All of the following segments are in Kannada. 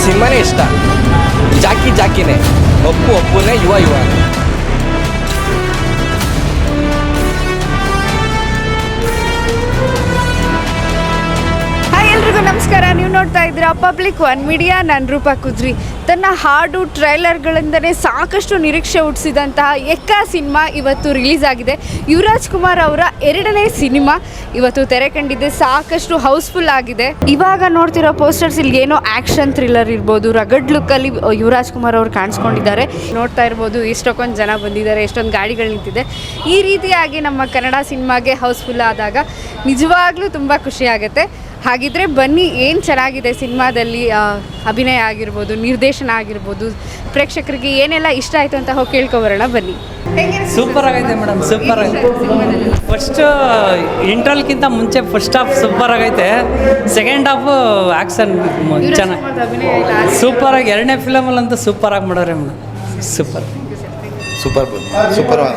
ಸಿನಿಮಾನೇ ಇಷ್ಟ. ಜಾಕಿನೇ, ಒಪ್ಪುನೇ, ಯುವ. ಎಲ್ರಿಗೂ ನಮಸ್ಕಾರ. ನೀವು ನೋಡ್ತಾ ಇದ್ದೀರಾ ಪಬ್ಲಿಕ್ ಒನ್ ಮೀಡಿಯಾ. ನಾನು ರೂಪಾ ಕುದ್ರಿ. ತನ್ನ ಹಾಡು ಟ್ರೈಲರ್ಗಳಿಂದಲೇ ಸಾಕಷ್ಟು ನಿರೀಕ್ಷೆ ಹುಟ್ಟಿಸಿದಂತಹ ಎಕ್ಕ ಸಿನಿಮಾ ಇವತ್ತು ರಿಲೀಸ್ ಆಗಿದೆ. ಯುವರಾಜ್ ಕುಮಾರ್ ಅವರ 2ನೇ ಸಿನಿಮಾ ಇವತ್ತು ತೆರೆ ಕಂಡಿದೆ. ಸಾಕಷ್ಟು ಹೌಸ್ಫುಲ್ ಆಗಿದೆ. ಇವಾಗ ನೋಡ್ತಿರೋ ಪೋಸ್ಟರ್ಸ್ ಇಲ್ಲಿ ಏನೋ ಆ್ಯಕ್ಷನ್ ಥ್ರಿಲ್ಲರ್ ಇರ್ಬೋದು, ರಗಡ್ ಲುಕ್ಕಲ್ಲಿ ಯುವರಾಜ್ ಕುಮಾರ್ ಅವರು ಕಾಣಿಸ್ಕೊಂಡಿದ್ದಾರೆ. ನೋಡ್ತಾ ಇರ್ಬೋದು ಎಷ್ಟೊಂದು ಜನ ಬಂದಿದ್ದಾರೆ, ಎಷ್ಟೊಂದು ಗಾಡಿಗಳು ನಿಂತಿದೆ. ಈ ರೀತಿಯಾಗಿ ನಮ್ಮ ಕನ್ನಡ ಸಿನಿಮಾಗೆ ಹೌಸ್ಫುಲ್ ಆದಾಗ ನಿಜವಾಗ್ಲೂ ತುಂಬ ಖುಷಿ ಆಗುತ್ತೆ. ಹಾಗಿದ್ರೆ ಬನ್ನಿ, ಏನು ಚೆನ್ನಾಗಿದೆ ಸಿನಿಮಾದಲ್ಲಿ, ಅಭಿನಯ ಆಗಿರ್ಬೋದು, ನಿರ್ದೇಶನ ಆಗಿರ್ಬೋದು, ಪ್ರೇಕ್ಷಕರಿಗೆ ಏನೆಲ್ಲ ಇಷ್ಟ ಆಯಿತು ಅಂತ ಹೋಗಿ ಕೇಳ್ಕೊಬರೋಣ ಬನ್ನಿ. ಸೂಪರ್ ಆಗೈತೆ ಮೇಡಮ್, ಸೂಪರ್ ಆಗೈತೆ. ಫಸ್ಟ್ ಇಂಟ್ರಲ್ಗಿಂತ ಮುಂಚೆ ಫಸ್ಟ್ ಹಾಫ್ ಸೂಪರ್ ಆಗೈತೆ, ಸೆಕೆಂಡ್ ಹಾಫ್ ಆ್ಯಕ್ಷನ್ ಚೆನ್ನಾಗಿ ಸೂಪರಾಗಿ. 2ನೇ ಫಿಲಮಲ್ಲಂತೂ ಸೂಪರ್ ಆಗಿ ಮಾಡೋರೆ madam. Super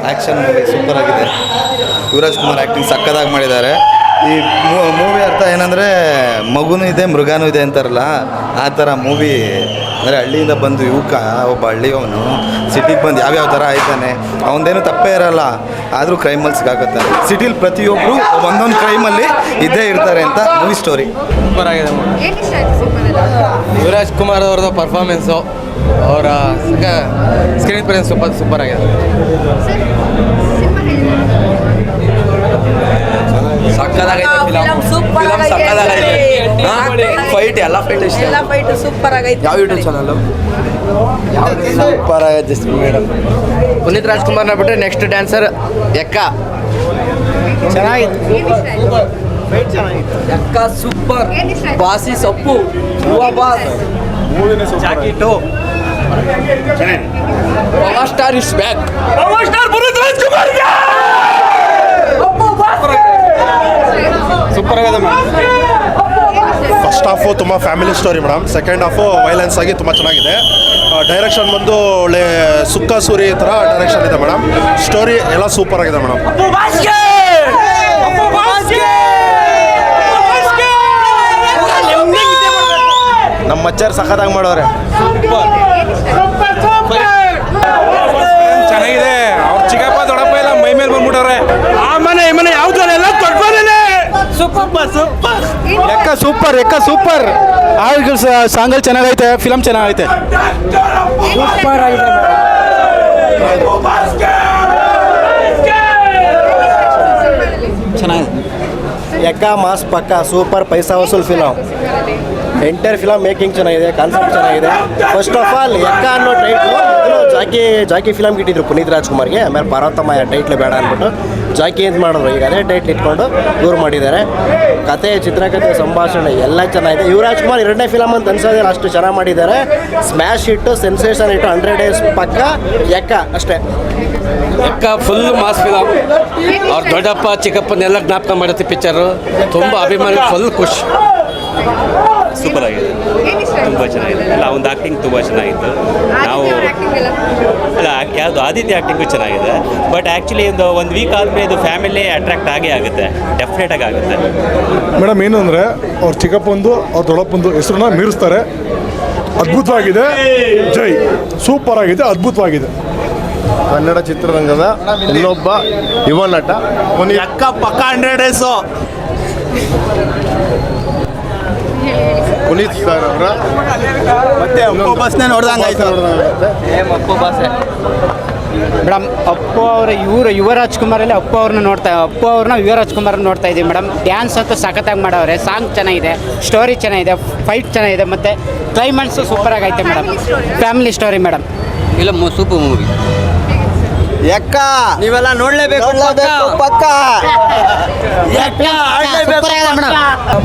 action movie super ಆಗಿದೆ. ಯುವರಾಜ್ ಕುಮಾರ್ ಆ್ಯಕ್ಟಿಂಗ್ ಸಕ್ಕದಾಗಿ ಮಾಡಿದ್ದಾರೆ. ಈ ಮೂವಿ ಅರ್ಥ ಏನಂದರೆ ಮಗುನೂ ಇದೆ ಮೃಗನೂ ಇದೆ ಅಂತಾರಲ್ಲ, ಆ ಥರ ಮೂವಿ. ಅಂದರೆ ಹಳ್ಳಿಯಿಂದ ಬಂದು ಒಬ್ಬ ಹಳ್ಳಿಯವನು ಸಿಟಿಗೆ ಬಂದು ಯಾವ್ಯಾವ ಥರ ಆಯ್ತಾನೆ, ಅವನದೇನು ತಪ್ಪೇ ಇರಲ್ಲ, ಆದರೂ ಕ್ರೈಮಲ್ಲಿ ಸಿಕ್ಕಾಕತ್ತಾನೆ. ಸಿಟಿಲಿ ಪ್ರತಿಯೊಬ್ಬರು ಒಂದೊಂದು ಕ್ರೈಮಲ್ಲಿ ಇದ್ದೇ ಇರ್ತಾರೆ ಅಂತ ಮೂವಿ ಸ್ಟೋರಿ ಸೂಪರ್ ಆಗಿದೆ. ಯುವರಾಜ್ ಕುಮಾರ್ ಅವ್ರದ್ದು ಪರ್ಫಾರ್ಮೆನ್ಸು, ಅವರ ಸ್ಕ್ರೀನ್ ಪ್ರೆಸೆನ್ಸ್ ಸೂಪರ್ ಆಗಿದೆ. ಸಕ್ಕದಾಗೈತೆ ಫಿಲಮ್, ಸಕ್ಕದಾಗೈತೆ. ಫೈಟ್ ಎಲ್ಲ ಫೈಟ್ ಸೂಪರ್ ಆಗೈತೆ. ಯಾವ ಯೂಟ್ಯೂಬ್ ಚಾನಲ್ ಸೂಪರ್ ಆಗೈತೆ ಮೇಡಮ್. ಪುನೀತ್ ರಾಜ್ಕುಮಾರ್ನ ಬಿಟ್ಟರೆ ನೆಕ್ಸ್ಟ್ ಡ್ಯಾನ್ಸರ್ ಎಕ್ಕ. ಚೆನ್ನಾಗಿತ್ತು, ಎಕ್ಕ ಸೂಪರ್. ಬಾಸಿ ಸೊಪ್ಪು, ಜಾಕಿಟು, power star is back. Power star Puneeth Rajkumar super ಆಗಿದೆ ಮೇಡಮ್. ಫಸ್ಟ್ ಹಾಫು ತುಂಬ family story madam. Second half violence ಆಗಿ ತುಂಬ ಚೆನ್ನಾಗಿದೆ. ಡೈರೆಕ್ಷನ್ ಬಂದು ಒಳ್ಳೆ ಸುಕ್ಕ ಸೂರಿ ಥರ ಡೈರೆಕ್ಷನ್ ಇದೆ ಮೇಡಮ್. ಸ್ಟೋರಿ ಎಲ್ಲ ಸೂಪರ್ ಆಗಿದೆ ಮೇಡಮ್. ನಮ್ಮ ಮಚ್ಚರ್ ಸಖತ್ತಾಗಿ ಮಾಡೋರೆ. ಚೆನ್ನಾಗಿದೆ. ಅವ್ರ ಚಿಕ್ಕಪ್ಪ ದೊಡ್ಡಪ್ಪ ಎಲ್ಲ ಮೈ ಮೇಲೆ ಬಂದ್ಬಿಟ್ಟವ್ರೆ. ಆ ಮನೆ ಈ ಮನೆ ಯಾವ್ದಾರ ಎಲ್ಲ ದೊಡ್ಡ ಮನೆ. ಎಕ್ಕ ಸೂಪರ್. ಹಾಡುಗಳು ಸಾಂಗಲ್ಲಿ ಚೆನ್ನಾಗೈತೆ, ಫಿಲಮ್ ಚೆನ್ನಾಗೈತೆ. ಸೂಪರ್ ಆಗಿದೆ. ಚೆನ್ನಾಗಿದೆ. ಎಕ್ಕ ಮಾಸ್ ಪಕ್ಕ ಸೂಪರ್, ಪೈಸಾ ವಸೂಲ್ ಫಿಲಮ್. ಎಂಟೈರ್ ಫಿಲಮ್ ಮೇಕಿಂಗ್ ಚೆನ್ನಾಗಿದೆ, ಕಾನ್ಸೆಪ್ಟ್ ಚೆನ್ನಾಗಿದೆ. ಫಸ್ಟ್ ಆಫ್ ಆಲ್ ಎಕ್ಕ ಅನ್ನೋ ಟೈಟ್ಲು ಜಾಕಿ ಫಿಲಮ್ಗೆ ಇಟ್ಟಿದ್ರು ಪುನೀತ್ ರಾಜ್ಕುಮಾರ್ಗೆ. ಆಮೇಲೆ ಪಾರ್ವತಮ್ಮ ಟೈಟ್ಲು ಬೇಡ ಅಂದ್ಬಿಟ್ಟು ಜಾಕಿ ಅಂತ ಮಾಡಿದ್ರು. ಈಗ ಅದೇ ಟೈಟ್ಲ್ ಇಟ್ಕೊಂಡು ಇವ್ರು ಮಾಡಿದ್ದಾರೆ. ಕತೆ, ಚಿತ್ರಕಥೆ, ಸಂಭಾಷಣೆ ಎಲ್ಲ ಚೆನ್ನಾಗಿದೆ. ಯುವರಾಜ್ ಕುಮಾರ್ 2ನೇ ಫಿಲಮ್ ಅಂತ ಅನ್ಸೋದಿಲ್ಲ, ಅಷ್ಟು ಚೆನ್ನಾಗಿ ಮಾಡಿದ್ದಾರೆ. ಸ್ಮ್ಯಾಶ್ ಹಿಟ್ಟು, ಸೆನ್ಸೇಷನ್ ಹಿಟ್ಟು, 100 ಡೇಸ್ ಪಕ್ಕ ಎಕ್ಕ ಅಷ್ಟೇ. ಎಕ್ಕ ಫುಲ್ ಮಾಸ್ ಫಿಲಮ್. ಅವ್ರ ದೊಡ್ಡಪ್ಪ ಚಿಕ್ಕಪ್ಪನೆಲ್ಲ ಜ್ಞಾಪಕ ಮಾಡುತ್ತೆ ಪಿಕ್ಚರು. ತುಂಬ ಅಭಿಮಾನಿ, ಫುಲ್ ಖುಷಿ. ಸೂಪರ್ ಆಗಿದೆ, ತುಂಬ ಚೆನ್ನಾಗಿದೆ. ಅಲ್ಲ ಒಂದು ಆ್ಯಕ್ಟಿಂಗ್ ತುಂಬ ಚೆನ್ನಾಗಿತ್ತು. ನಾವು ಅಲ್ಲ ಯಾವುದು ಆದಿತ್ಯ ಆ್ಯಕ್ಟಿಂಗು ಚೆನ್ನಾಗಿದೆ. ಬಟ್ ಆ್ಯಕ್ಚುಲಿ ಒಂದು ವೀಕ್ ಆದಮೇಲೆ ಇದು ಫ್ಯಾಮಿಲಿ ಅಟ್ರಾಕ್ಟ್ ಆಗೇ ಆಗುತ್ತೆ, ಡೆಫಿನೆಟಾಗಿ ಆಗುತ್ತೆ ಮೇಡಮ್. ಏನು ಅಂದರೆ ಅವ್ರ ಚಿಕ್ಕಪ್ಪಂದು ಅವ್ರ ದೊಡ್ಡಪ್ಪಂದು ಹೆಸರನ್ನ ಮೀರಿಸ್ತಾರೆ. ಅದ್ಭುತವಾಗಿದೆ. ಜೈ ಸೂಪರ್ ಆಗಿದೆ, ಅದ್ಭುತವಾಗಿದೆ. ಕನ್ನಡ ಚಿತ್ರರಂಗದ ಇನ್ನೊಬ್ಬ ಯುವ ನಟ ಎಕ್ಕ ಪಕ್ಕ 100 ಡೇಸು. ಪುನೀತ್ ಸರ್ ಅವರ ಮತ್ತೆ ಬಸ್ನೇ ನೋಡ್ದಂಗೆ ಆಯ್ತು. ಮೇಡಮ್ ಅಪ್ಪು ಅವರ ಯುವರಾಜ್ ಕುಮಾರಲ್ಲಿ ಅಪ್ಪು ಅವ್ರನ್ನ ಯುವರಾಜ್ ಕುಮಾರ್ ನೋಡ್ತಾ ಇದ್ದೀವಿ ಮೇಡಮ್. ಡ್ಯಾನ್ಸ್ ಅಂತೂ ಸಖತ್ತಾಗಿ ಮಾಡವ್ರೆ. ಸಾಂಗ್ ಚೆನ್ನಾಗಿದೆ, ಸ್ಟೋರಿ ಚೆನ್ನಾಗಿದೆ, ಫೈಟ್ ಚೆನ್ನಾಗಿದೆ, ಮತ್ತು ಕ್ಲೈಮ್ಯಾಕ್ಸು ಸೂಪರ್ ಆಗೈತೆ ಮೇಡಮ್. Family story madam. ಇಲ್ಲ ಸೂಪರ್ ಮೂವಿ. ಎಕ್ಕ ನೀವೆಲ್ಲ ನೋಡ್ಲೇಬೇಕು ಪಕ್ಕ.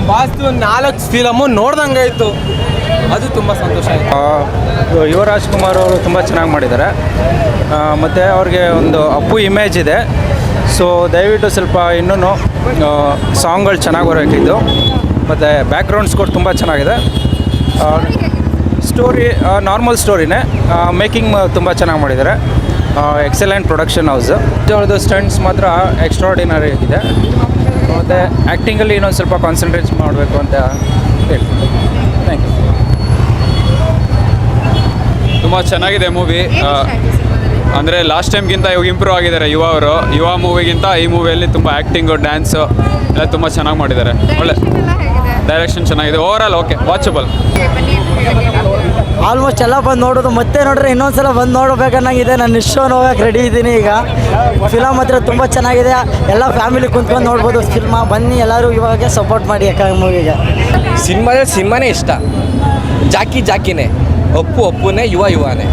ಬಾಸ್ತು 4 ಫಿಲಮು ನೋಡ್ದಂಗೆ ಆಯಿತು, ಅದು ತುಂಬ ಸಂತೋಷ ಆಯಿತು. ಯುವರಾಜ್ ಕುಮಾರ್ ಅವರು ತುಂಬ ಚೆನ್ನಾಗಿ ಮಾಡಿದ್ದಾರೆ. ಮತ್ತು ಅವ್ರಿಗೆ ಒಂದು ಅಪ್ಪು ಇಮೇಜ್ ಇದೆ. ಸೊ ದಯವಿಟ್ಟು ಸ್ವಲ್ಪ ಇನ್ನೂ ಸಾಂಗ್ಗಳು ಚೆನ್ನಾಗಿ ಬರಬೇಕಿದ್ದು. ಮತ್ತು ಬ್ಯಾಕ್ಗ್ರೌಂಡ್ ಸ್ಕೋರ್ ತುಂಬ ಚೆನ್ನಾಗಿದೆ. ಸ್ಟೋರಿ ನಾರ್ಮಲ್ ಸ್ಟೋರಿನೇ, ಮೇಕಿಂಗ್ ತುಂಬ ಚೆನ್ನಾಗಿ ಮಾಡಿದ್ದಾರೆ. Excellent production house. ಅವ್ರದ್ದು ಸ್ಟಂಟ್ಸ್ ಮಾತ್ರ ಎಕ್ಸ್ಟ್ರಾರ್ಡಿನರಿ ಆಗಿದೆ. ಮತ್ತು ಆ್ಯಕ್ಟಿಂಗಲ್ಲಿ ಇನ್ನೊಂದು ಸ್ವಲ್ಪ ಕಾನ್ಸಂಟ್ರೇಟ್ ಮಾಡಬೇಕು ಅಂತ ಹೇಳ್ತೀನಿ. Thank you. ತುಂಬ ಚೆನ್ನಾಗಿದೆ ಮೂವಿ. ಅಂದರೆ ಲಾಸ್ಟ್ ಟೈಮ್ಗಿಂತ ಇವಾಗ ಇಂಪ್ರೂವ್ ಆಗಿದ್ದಾರೆ ಯುವ ಮೂವಿಗಿಂತ ಈ ಮೂವಿಯಲ್ಲಿ ತುಂಬ ಆ್ಯಕ್ಟಿಂಗು ಡ್ಯಾನ್ಸು ಎಲ್ಲ ತುಂಬ ಚೆನ್ನಾಗಿ ಮಾಡಿದ್ದಾರೆ. ಒಳ್ಳೆ ಡೈರೆಕ್ಷನ್ ಚೆನ್ನಾಗಿದೆ. Overall okay, watchable. ಆಲ್ಮೋಸ್ಟ್ ಎಲ್ಲ ಬಂದು ನೋಡೋದು, ಮತ್ತೆ ನೋಡ್ರೆ ಇನ್ನೊಂದ್ಸಲ ಬಂದು ನೋಡಬೇಕನ್ನಾಗಿದೆ. ನಾನು ಇಷ್ಟೋ ಹೋಗಕ್ಕೆ ರೆಡಿ ಇದ್ದೀನಿ ಈಗ. ಫಿಲಮ್ ಹತ್ರ ತುಂಬ ಚೆನ್ನಾಗಿದೆ, ಎಲ್ಲ ಫ್ಯಾಮಿಲಿ ಕುಂತ್ಕೊಂಡು ನೋಡ್ಬೋದು ಫಿಲ್ಮ. ಬನ್ನಿ ಎಲ್ಲರೂ ಇವಾಗ ಸಪೋರ್ಟ್ ಮಾಡಿ ಯಾಕೆ ಮೂವಿಗೆ. ಸಿನಿಮಾನೇ ಇಷ್ಟ. ಜಾಕಿನೇ, ಅಪ್ಪುನೇ, ಯುವನೇ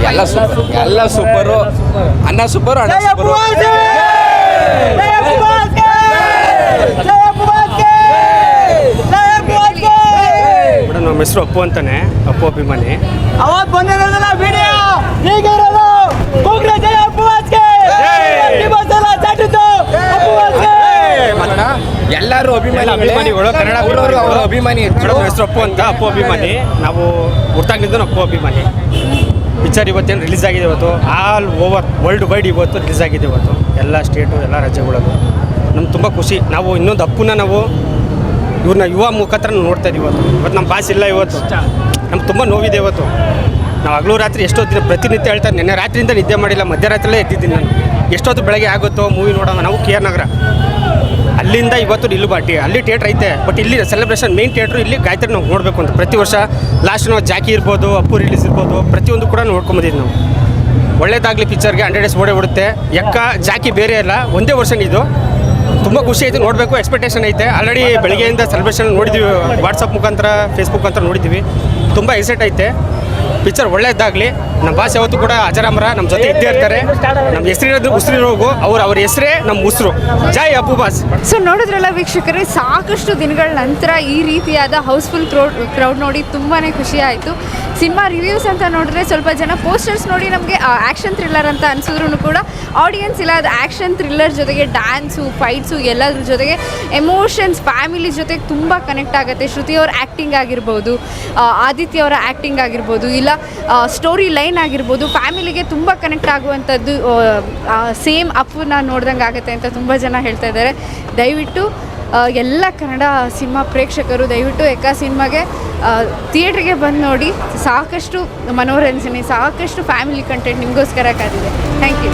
ಎಲ್ಲ ಸೂಪರು. ಅಣ್ಣ ಸೂಪರು, ಅಣ್ಣ ಸೂಪರು. ಮೇಡಮ್ ನಮ್ಮ ಹೆಸರು ಅಪ್ಪು ಅಂತಾನೆ, ಅಪ್ಪು ಅಭಿಮಾನಿ. ಅವತ್ತು ಬಂದಿರೋದಲ್ಲ ವಿಡಿಯೋ ಈಗ ಇರೋದು. ಎಲ್ಲರೂ ಅಭಿಮಾನಿಗಳು, ಕನ್ನಡ ಅಭಿಮಾನಿ. ಮೇಡಮ್ ಹೆಸರು ಅಪ್ಪು ಅಂತ, ಅಪ್ಪು ಅಭಿಮಾನಿ. ನಾವು ಹುಟ್ಟಾಗಿದ್ದು ಅಪ್ಪು ಅಭಿಮಾನಿ. ಪಿಕ್ಚರ್ ಇವತ್ತೇನು ರಿಲೀಸ್ ಆಗಿದೆ, ಇವತ್ತು ಆಲ್ ಓವರ್ ವರ್ಲ್ಡ್ ವೈಡ್ ಇವತ್ತು ರಿಲೀಸ್ ಆಗಿದೆ. ಇವತ್ತು ಎಲ್ಲ ಸ್ಟೇಟು, ಎಲ್ಲ ರಾಜ್ಯಗಳಲ್ಲೂ ನಮ್ಗೆ ತುಂಬ ಖುಷಿ. ನಾವು ಇನ್ನೊಂದು ಅಪ್ಪುನ ನಾವು ಇವ್ರನ್ನ ಯುವ ಮುಖಾಂತರ ನೋಡ್ತಾ ಇದ್ದೀವಿ. ಇವತ್ತು ನಮ್ಮ ಬಾಸ್ ಇಲ್ಲ. ಇವತ್ತು ನಮ್ಗೆ ತುಂಬ ನೋವಿದೆ. ಇವತ್ತು ನಾವು ಹಗಲು ರಾತ್ರಿ ಎಷ್ಟೊತ್ತು ದಿನ ಪ್ರತಿನಿತ್ಯ ಹೇಳ್ತಾರೆ. ನಿನ್ನೆ ರಾತ್ರಿಯಿಂದ ನಿದ್ದೆ ಮಾಡಿಲ್ಲ, ಮಧ್ಯರಾತ್ರಿಯಲ್ಲೇ ಎದ್ದಿದ್ದೀನಿ ನಾನು. ಎಷ್ಟೊತ್ತು ಬೆಳಗ್ಗೆ ಆಗುತ್ತೋ ಮೂವಿ ನೋಡೋಣ. ನಾವು ಕೆ ಆರ್ ನಗರ, ಅಲ್ಲಿಂದ ಇವತ್ತು ಇಲ್ಲಿ ಬಾಟಿ, ಅಲ್ಲಿ ಥಿಯೇಟ್ರ್ ಐತೆ. ಬಟ್ ಇಲ್ಲಿ ಸೆಲೆಬ್ರೇಷನ್ ಮೇನ್ ಥಿಯೇಟ್ರು ಇಲ್ಲಿ ಗಾಯತ್ರಿ ನಾವು ನೋಡಬೇಕು ಅಂತ ಪ್ರತಿ ವರ್ಷ ಲಾಸ್ಟ್ ನಾವು ಜಾಕಿ ಇರ್ಬೋದು, ಅಪ್ಪು ರಿಲೀಸ್ ಇರ್ಬೋದು, ಪ್ರತಿಯೊಂದು ಕೂಡ ನೋಡ್ಕೊಂಬಂದಿದ್ದು ನಾವು. ಒಳ್ಳೇದಾಗಲಿ ಪಿಕ್ಚರ್ಗೆ 100 ಡೇಸ್ ಓಡೇ ಬಿಡುತ್ತೆ. ಜಾಕಿ ಬೇರೆ ಅಲ್ಲ, ಒಂದೇ ವರ್ಷನ್ ಇದು. ತುಂಬ ಖುಷಿ ಐತೆ, ನೋಡಬೇಕು ಎಕ್ಸ್ಪೆಕ್ಟೇಷನ್ ಐತೆ. ಆಲ್ರೆಡಿ ಬೆಳಗ್ಗೆಯಿಂದ ಸೆಲೆಬ್ರೇಷನ್ ನೋಡಿದ್ದೀವಿ, ವಾಟ್ಸಪ್ ಮುಖಾಂತರ, ಫೇಸ್ಬುಕ್ ಮುಖಾಂತರ ನೋಡಿದ್ದೀವಿ. ತುಂಬ ಎಕ್ಸೈಟ್ ಐತೆ. ಪಿಕ್ಚರ್ ಒಳ್ಳೇದಾಗಲಿ. ನಮ್ಮ ಭಾಷೆ ಯಾವತ್ತೂ ಕೂಡ ಅಜರಾಮರ ನಮ್ಮ ಜೊತೆ ಇದ್ದೇ ಇರ್ತಾರೆ. ನಮ್ಮ ಹೆಸರಿರೋದು ಉಸಿರಿರೋಗು, ಅವ್ರ ಹೆಸರೇ ನಮ್ಮ ಉಸಿರು. ಜೈ ಅಪ್ಪು ಬಾಸ್. ಸೊ ನೋಡಿದ್ರಲ್ಲ ವೀಕ್ಷಕರೇ, ಸಾಕಷ್ಟು ದಿನಗಳ ನಂತರ ಈ ರೀತಿಯಾದ ಹೌಸ್ಫುಲ್ ಕ್ರೌಡ್ ನೋಡಿ ತುಂಬಾ ಖುಷಿ ಆಯಿತು. ಸಿನಿಮಾ ರಿವ್ಯೂಸ್ ಅಂತ ನೋಡಿದ್ರೆ ಸ್ವಲ್ಪ ಜನ ಪೋಸ್ಟರ್ಸ್ ನೋಡಿ ನಮಗೆ ಆ್ಯಕ್ಷನ್ ಥ್ರಿಲ್ಲರ್ ಅಂತ ಅನಿಸಿದ್ರು ಕೂಡ ಆಡಿಯನ್ಸ್ ಇಲ್ಲ, ಅದು ಆ್ಯಕ್ಷನ್ ಥ್ರಿಲ್ಲರ್ ಜೊತೆಗೆ ಡ್ಯಾನ್ಸು, ಫೈಟ್ಸು ಎಲ್ಲದ್ರ ಜೊತೆಗೆ ಎಮೋಷನ್ಸ್, ಫ್ಯಾಮಿಲಿ ಜೊತೆಗೆ ತುಂಬ ಕನೆಕ್ಟ್ ಆಗುತ್ತೆ. ಶ್ರುತಿ ಅವ್ರ ಆ್ಯಕ್ಟಿಂಗ್ ಆಗಿರ್ಬೋದು, ಆದಿತ್ಯ ಅವರ ಆ್ಯಕ್ಟಿಂಗ್ ಆಗಿರ್ಬೋದು, ಇಲ್ಲ ಸ್ಟೋರಿ ಲೈನ್ ಆಗಿರ್ಬೋದು, ಫ್ಯಾಮಿಲಿಗೆ ತುಂಬ ಕನೆಕ್ಟ್ ಆಗುವಂಥದ್ದು ಸೇಮ್ ಅಪ್ಪನ್ನ ನೋಡ್ದಂಗೆ ಆಗುತ್ತೆ ಅಂತ ತುಂಬ ಜನ ಹೇಳ್ತಾ ಇದ್ದಾರೆ. ದಯವಿಟ್ಟು ಎಲ್ಲ ಕನ್ನಡ ಸಿನಿಮಾ ಪ್ರೇಕ್ಷಕರು ದಯವಿಟ್ಟು ಎಕ್ಕ ಸಿನಿಮಾಗೆ ಥಿಯೇಟ್ರಿಗೆ ಬಂದು ನೋಡಿ. ಸಾಕಷ್ಟು ಮನೋರಂಜನೆ, ಸಾಕಷ್ಟು ಫ್ಯಾಮಿಲಿ ಕಂಟೆಂಟ್ ನಿಮಗೋಸ್ಕರ ಕಾದಿದೆ. Thank you.